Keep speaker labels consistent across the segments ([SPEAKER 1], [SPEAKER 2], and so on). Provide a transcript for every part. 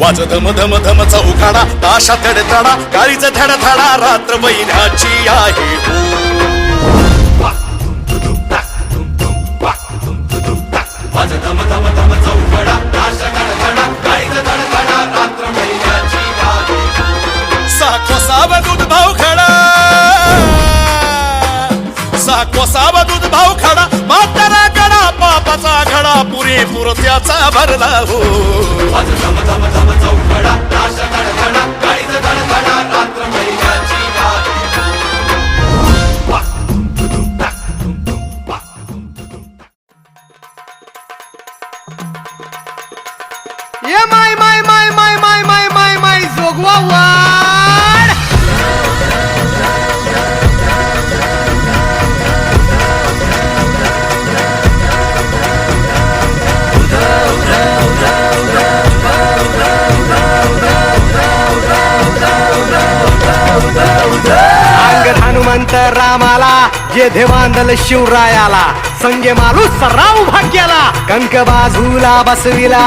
[SPEAKER 1] वाज धम धम धम चौघाडा ताशा धडधडा काळीच धडधडा रात्र महिन्याची आहे वाज धम धम धम चौघाडा ताशा धडधडा काळीच धडधडा रात्र महिन्याची आहे सहा कोसावा दूध भाव खडा सहा कोसावा दूध भाव खडा म्हातारा कडा पापाचा घडा पुरेपूर त्याचा भरला हो वाज धम धम धम चौघाडा ताशा धडधडा काळीच धडधडा रात्र महिन्याची
[SPEAKER 2] ये माय माय माय माय माय माय माय माय जोगवा वाड अंग हनुमंत रामाला जे देवांदल शिवरायाला संगे मालू सराव भाग्याला कंक बाजूला बसविला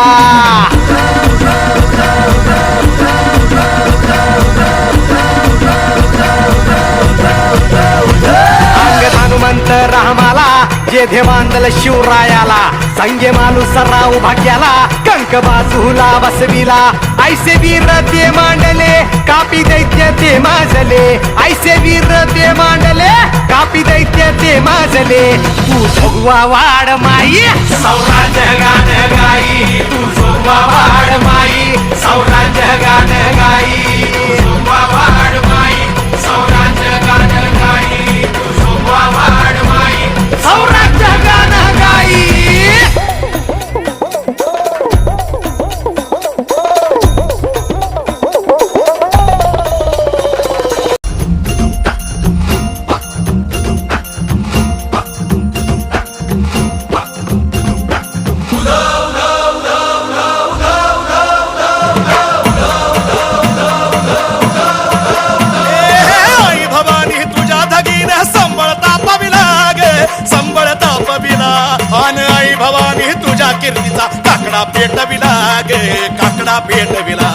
[SPEAKER 2] अंग हनुमंत रामाला जे देवांदल शिवरायाला संगे मालू सराव भाग्याला कंक बाजूला बसविला ऐसे वीर ते मांडले कापी दैत्य ते माजले ऐसे वीर ते मांडले कापी दैत्य ते माजले तू जोगवा वाड माई सौराज्य गान गाई तू जोगवा वाड माई सौराज्य गान गाई तू जोगवा वाड माई सौराज्य गान गाई तू जोगवा वाड माई सौराज्य गान गाई
[SPEAKER 1] भवानी तुझ्या कीर्तीचा काकडा पेटविला गे काकडा पेटविला